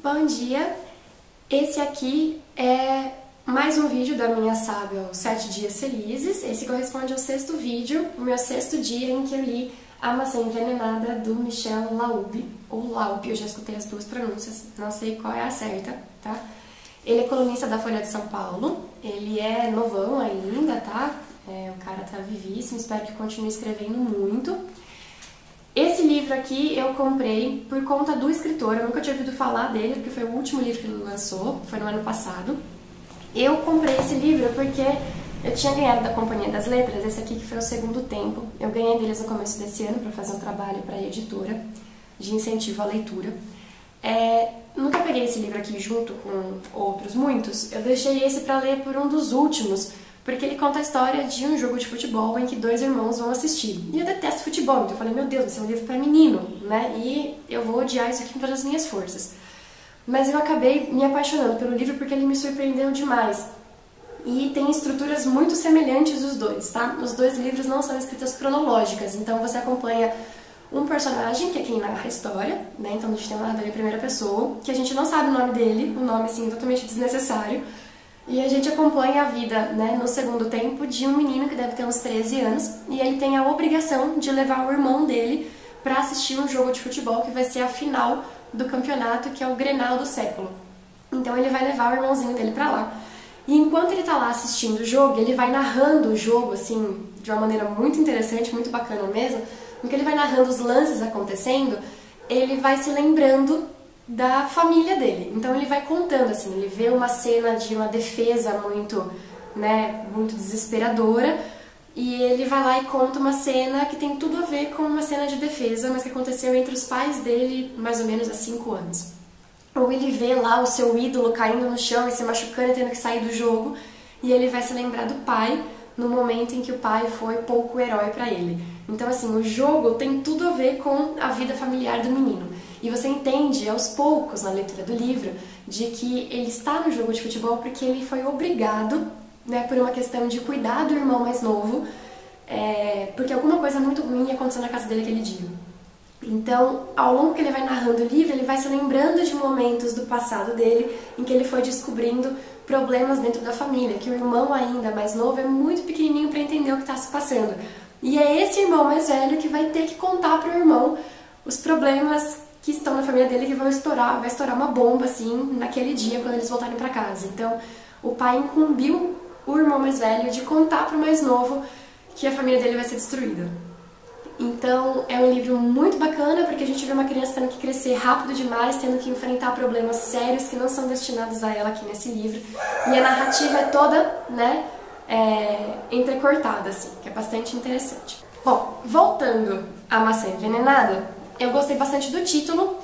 Bom dia! Esse aqui é mais um vídeo da minha sábia aos 7 dias felizes. Esse corresponde ao sexto vídeo, o meu sexto dia em que eu li A Maçã Envenenada, do Michel Laube, ou Laube, eu já escutei as duas pronúncias, não sei qual é a certa, tá? Ele é colunista da Folha de São Paulo, ele é novão ainda, tá? O cara tá vivíssimo, espero que continue escrevendo muito. Esse livro aqui eu comprei por conta do escritor, eu nunca tinha ouvido falar dele, porque foi o último livro que ele lançou, foi no ano passado. Eu comprei esse livro porque eu tinha ganhado da Companhia das Letras, esse aqui que foi o segundo tempo. Eu ganhei deles no começo desse ano para fazer um trabalho para a editora de incentivo à leitura. Nunca peguei esse livro aqui junto com outros muitos, eu deixei esse para ler por um dos últimos, porque ele conta a história de um jogo de futebol em que dois irmãos vão assistir. E eu detesto futebol, então eu falei, meu Deus, esse é um livro para menino, né? E eu vou odiar isso aqui com todas as minhas forças. Mas eu acabei me apaixonando pelo livro porque ele me surpreendeu demais. E tem estruturas muito semelhantes os dois, tá? Os dois livros não são escritas cronológicas, então você acompanha um personagem, que é quem narra a história, né? Então a gente tem um narrador em primeira pessoa, que a gente não sabe o nome dele, um nome assim totalmente desnecessário. E a gente acompanha a vida, né, no segundo tempo de um menino que deve ter uns 13 anos e ele tem a obrigação de levar o irmão dele para assistir um jogo de futebol que vai ser a final do campeonato, que é o Grenal do século. Então ele vai levar o irmãozinho dele para lá. E enquanto ele tá lá assistindo o jogo, ele vai narrando o jogo, assim, de uma maneira muito interessante, muito bacana mesmo. No que ele vai narrando os lances acontecendo, ele vai se lembrando da família dele. Então ele vai contando, assim, ele vê uma cena de uma defesa muito, né, muito desesperadora, e ele vai lá e conta uma cena que tem tudo a ver com uma cena de defesa, mas que aconteceu entre os pais dele mais ou menos há 5 anos. Ou ele vê lá o seu ídolo caindo no chão e se machucando e tendo que sair do jogo, e ele vai se lembrar do pai no momento em que o pai foi pouco herói para ele. Então, assim, o jogo tem tudo a ver com a vida familiar do menino. E você entende aos poucos na leitura do livro de que ele está no jogo de futebol porque ele foi obrigado, né, por uma questão de cuidar do irmão mais novo, porque alguma coisa muito ruim aconteceu na casa dele aquele dia. Então, ao longo que ele vai narrando o livro, ele vai se lembrando de momentos do passado dele em que ele foi descobrindo problemas dentro da família, que o irmão ainda mais novo é muito pequenininho para entender o que está se passando. E é esse irmão mais velho que vai ter que contar para o irmão os problemas que estão na família dele, que vai estourar uma bomba assim naquele dia quando eles voltarem para casa. Então, o pai incumbiu o irmão mais velho de contar para o mais novo que a família dele vai ser destruída. Então, é um livro muito bacana porque a gente vê uma criança tendo que crescer rápido demais, tendo que enfrentar problemas sérios que não são destinados a ela aqui nesse livro. E a narrativa é toda, né, entrecortada, assim, que é bastante interessante. Bom, voltando à Maçã Envenenada, eu gostei bastante do título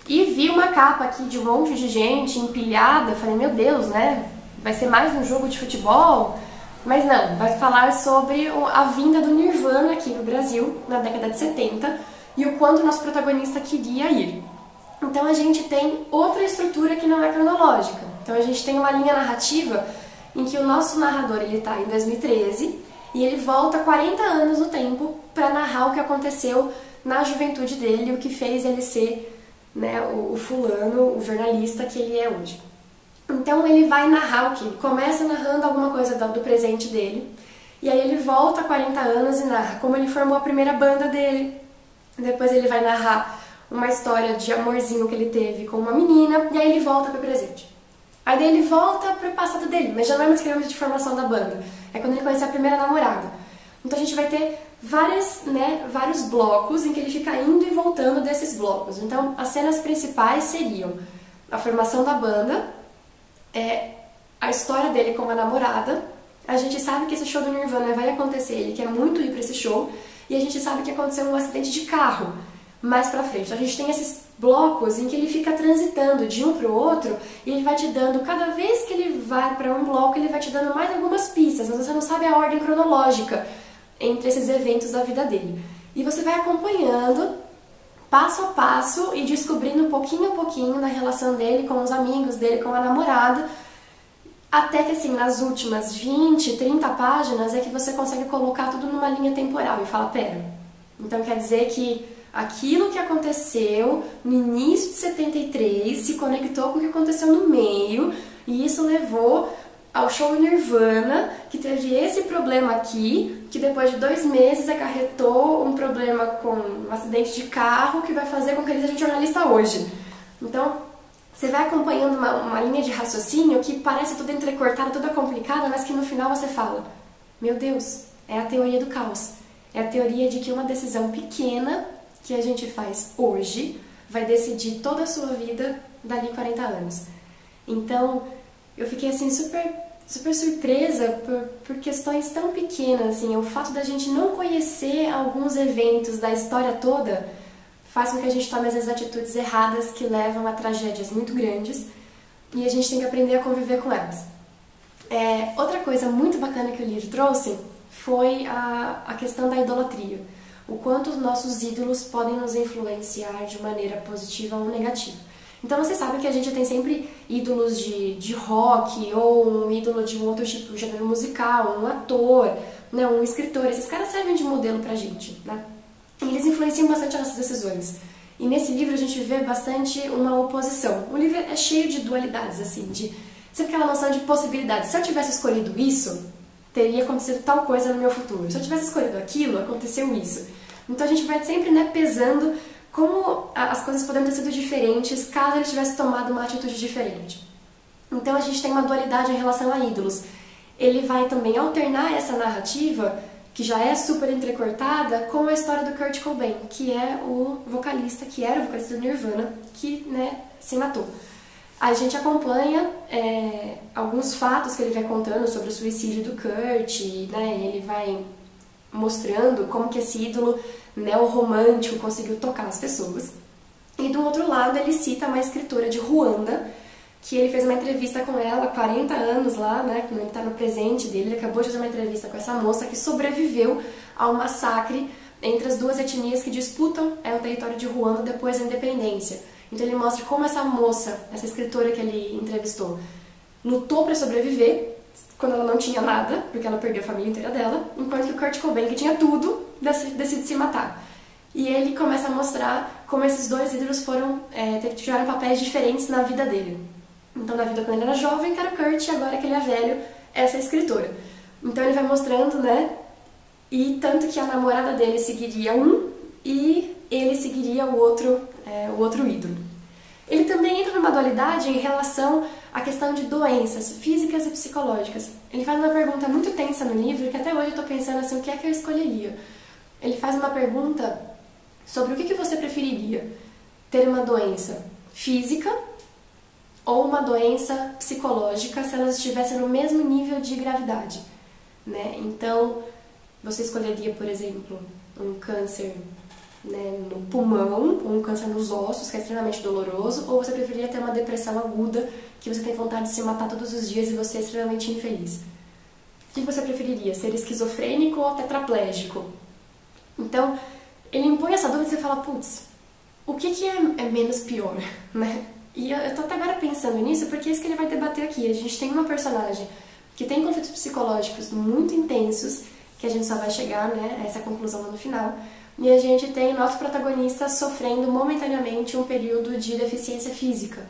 e vi uma capa aqui de um monte de gente empilhada, falei, meu Deus, né, vai ser mais um jogo de futebol? Mas não, vai falar sobre a vinda do Nirvana aqui no Brasil, na década de 70, e o quanto o nosso protagonista queria ir. Então a gente tem outra estrutura que não é cronológica. Então a gente tem uma linha narrativa em que o nosso narrador ele está em 2013 e ele volta 40 anos no tempo para narrar o que aconteceu na juventude dele, o que fez ele ser, né, o fulano, o jornalista que ele é hoje. Então ele vai narrar o que? Ele começa narrando alguma coisa do presente dele, e aí ele volta 40 anos e narra como ele formou a primeira banda dele. Depois ele vai narrar uma história de amorzinho que ele teve com uma menina, e aí ele volta para o presente. Aí ele volta para o passado dele, mas já não é mais criança de formação da banda. É quando ele conhece a primeira namorada. Então a gente vai ter vários blocos em que ele fica indo e voltando desses blocos. Então as cenas principais seriam a formação da banda, a história dele com a namorada. A gente sabe que esse show do Nirvana vai acontecer, ele quer muito ir para esse show, e a gente sabe que aconteceu um acidente de carro mais pra frente. Então, a gente tem esses blocos em que ele fica transitando de um pro outro e ele vai te dando, cada vez que ele vai para um bloco, ele vai te dando mais algumas pistas, mas você não sabe a ordem cronológica entre esses eventos da vida dele. E você vai acompanhando passo a passo e descobrindo pouquinho a pouquinho da relação dele com os amigos dele, com a namorada, até que assim, nas últimas 20, 30 páginas é que você consegue colocar tudo numa linha temporal e fala, pera, então quer dizer que aquilo que aconteceu no início de 73 se conectou com o que aconteceu no meio, e isso levou ao show Nirvana, que teve esse problema aqui, que depois de 2 meses acarretou um problema com um acidente de carro que vai fazer com que ele seja um jornalista hoje. Então, você vai acompanhando uma linha de raciocínio que parece toda entrecortada, toda complicada, mas que no final você fala, meu Deus, é a teoria do caos. É a teoria de que uma decisão pequena que a gente faz hoje vai decidir toda a sua vida dali 40 anos. Então, eu fiquei assim super surpresa por questões tão pequenas, assim, o fato da gente não conhecer alguns eventos da história toda faz com que a gente tome às vezes atitudes erradas que levam a tragédias muito grandes e a gente tem que aprender a conviver com elas. Outra coisa muito bacana que o livro trouxe foi a questão da idolatria, o quanto os nossos ídolos podem nos influenciar de maneira positiva ou negativa. Então você sabe que a gente tem sempre ídolos de rock, ou um ídolo de um outro tipo de gênero musical, um ator, né, um escritor. Esses caras servem de modelo pra gente, né? E eles influenciam bastante as nossas decisões. E nesse livro a gente vê bastante uma oposição. O livro é cheio de dualidades, assim, de sempre aquela noção de possibilidades. Se eu tivesse escolhido isso, teria acontecido tal coisa no meu futuro. Se eu tivesse escolhido aquilo, aconteceu isso. Então a gente vai sempre, né, pesando como as coisas poderiam ter sido diferentes caso ele tivesse tomado uma atitude diferente. Então a gente tem uma dualidade em relação a ídolos. Ele vai também alternar essa narrativa, que já é super entrecortada, com a história do Kurt Cobain, que é o vocalista, que era o vocalista do Nirvana, que, né, se matou. A gente acompanha alguns fatos que ele vai contando sobre o suicídio do Kurt, né, ele vai mostrando como que esse ídolo neorromântico conseguiu tocar as pessoas. E do outro lado ele cita uma escritora de Ruanda, que ele fez uma entrevista com ela há 40 anos lá, né, quando ele está no presente dele, ele acabou de fazer uma entrevista com essa moça que sobreviveu ao massacre entre as duas etnias que disputam o território de Ruanda depois da independência. Então ele mostra como essa moça, essa escritora que ele entrevistou, lutou para sobreviver quando ela não tinha nada, porque ela perdeu a família inteira dela, enquanto que o Kurt Cobain, que tinha tudo, decide se matar. E ele começa a mostrar como esses dois ídolos tiveram papéis diferentes na vida dele. Então, na vida quando ele era jovem, que era o Kurt, e agora que ele é velho, essa escritora. Então ele vai mostrando, né, e tanto que a namorada dele seguiria um, e ele seguiria o outro ídolo. Ele também entra numa dualidade em relação à questão de doenças físicas e psicológicas. Ele faz uma pergunta muito tensa no livro, que até hoje eu estou pensando assim, o que é que eu escolheria? Ele faz uma pergunta sobre o que você preferiria, ter uma doença física ou uma doença psicológica se elas estivessem no mesmo nível de gravidade, né? Então, você escolheria, por exemplo, um câncer, né, no pulmão, ou um câncer nos ossos, que é extremamente doloroso, ou você preferiria ter uma depressão aguda, que você tem vontade de se matar todos os dias e você é extremamente infeliz? O que você preferiria, ser esquizofrênico ou tetraplégico? Então, ele impõe essa dúvida e você fala, putz, o que é menos pior, né? E eu tô até agora pensando nisso, porque é isso que ele vai debater aqui. A gente tem uma personagem que tem conflitos psicológicos muito intensos, que a gente só vai chegar, né, a essa conclusão lá no final, e a gente tem nosso protagonista sofrendo momentaneamente um período de deficiência física.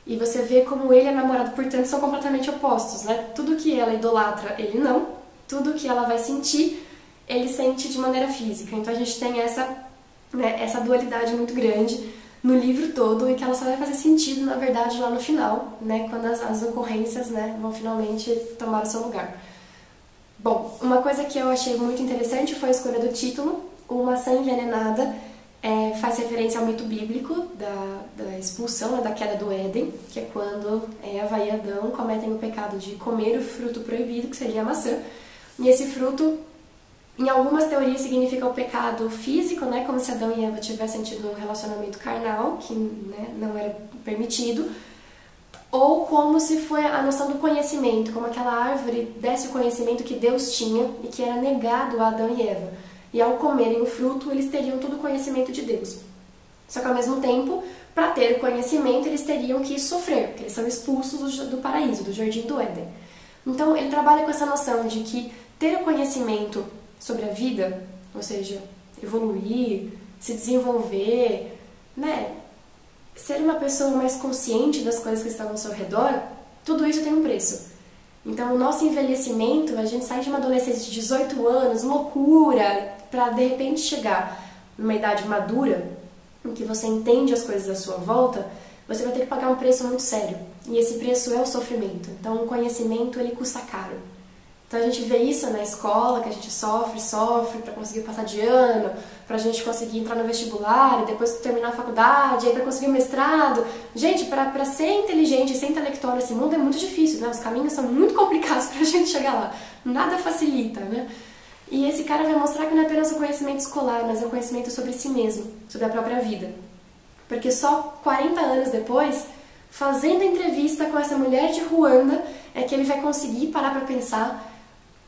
E você vê como ele e a namorada, portanto, são completamente opostos, né? Tudo que ela idolatra, ele não. Tudo que ela vai sentir, ele sente de maneira física. Então a gente tem essa dualidade muito grande no livro todo, e que ela só vai fazer sentido, na verdade, lá no final, né, quando as ocorrências, né, vão finalmente tomar o seu lugar. Bom, uma coisa que eu achei muito interessante foi a escolha do título. O Maçã Envenenada faz referência ao mito bíblico da expulsão, da queda do Éden, que é quando Eva e Adão cometem o pecado de comer o fruto proibido, que seria a maçã. E esse fruto, em algumas teorias, significa o pecado físico, né, como se Adão e Eva tivessem tido um relacionamento carnal, que, né, não era permitido, ou como se foi a noção do conhecimento, como aquela árvore desse o conhecimento que Deus tinha e que era negado a Adão e Eva. E ao comerem o fruto, eles teriam todo o conhecimento de Deus. Só que ao mesmo tempo, para ter o conhecimento, eles teriam que sofrer, porque eles são expulsos do paraíso, do jardim do Éden. Então ele trabalha com essa noção de que ter o conhecimento sobre a vida, ou seja, evoluir, se desenvolver, né? Ser uma pessoa mais consciente das coisas que estão ao seu redor, tudo isso tem um preço. Então, o nosso envelhecimento, a gente sai de uma adolescência de 18 anos, loucura, para de repente chegar numa idade madura, em que você entende as coisas à sua volta, você vai ter que pagar um preço muito sério. E esse preço é o sofrimento. Então, o conhecimento, ele custa caro. Então, a gente vê isso na escola, que a gente sofre para conseguir passar de ano, pra gente conseguir entrar no vestibular, e depois terminar a faculdade, aí pra conseguir o mestrado. Gente, pra ser inteligente e ser intelectual nesse mundo é muito difícil, né? Os caminhos são muito complicados pra gente chegar lá. Nada facilita, né? E esse cara vai mostrar que não é apenas o conhecimento escolar, mas é o conhecimento sobre si mesmo, sobre a própria vida. Porque só 40 anos depois, fazendo entrevista com essa mulher de Ruanda, é que ele vai conseguir parar pra pensar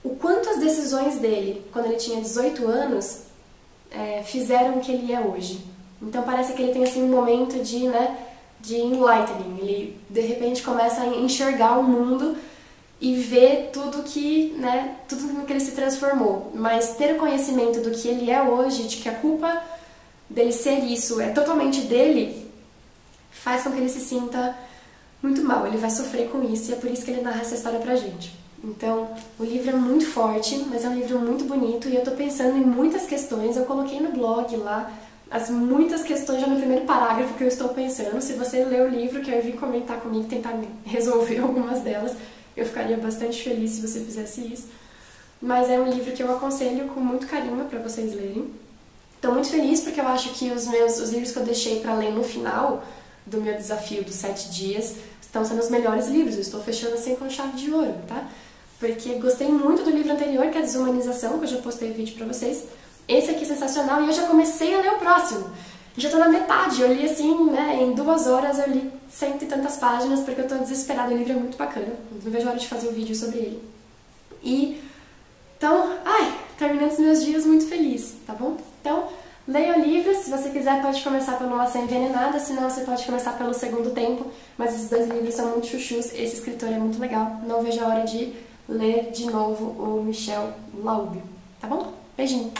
o quanto as decisões dele, quando ele tinha 18 anos, fizeram o que ele é hoje. Então parece que ele tem assim um momento de enlightening. Ele de repente começa a enxergar o mundo e ver tudo no que ele se transformou. Mas ter o conhecimento do que ele é hoje, de que a culpa dele ser isso é totalmente dele, faz com que ele se sinta muito mal. Ele vai sofrer com isso e é por isso que ele narra essa história pra gente. Então, o livro é muito forte, mas é um livro muito bonito e eu tô pensando em muitas questões. Eu coloquei no blog lá muitas questões já no primeiro parágrafo que eu estou pensando. Se você ler o livro, quer vir comentar comigo, tentar resolver algumas delas, eu ficaria bastante feliz se você fizesse isso. Mas é um livro que eu aconselho com muito carinho para vocês lerem. Estou muito feliz porque eu acho que os livros que eu deixei para ler no final do meu desafio dos 7 dias estão sendo os melhores livros. Eu estou fechando assim com chave de ouro, tá? Porque gostei muito do livro anterior, que é a Desumanização, que eu já postei vídeo pra vocês. Esse aqui é sensacional e eu já comecei a ler o próximo. Já tô na metade, eu li assim, né, em 2 horas eu li 100 e tantas páginas, porque eu tô desesperada, o livro é muito bacana. Não vejo a hora de fazer um vídeo sobre ele. Então, terminando os meus dias muito feliz, tá bom? Então, leia o livro, se você quiser pode começar pelo Maçã Envenenada, senão você pode começar pelo Segundo Tempo, mas esses 2 livros são muito chuchus, esse escritor é muito legal, não vejo a hora de ler de novo o Michel Laub, tá bom? Beijinho!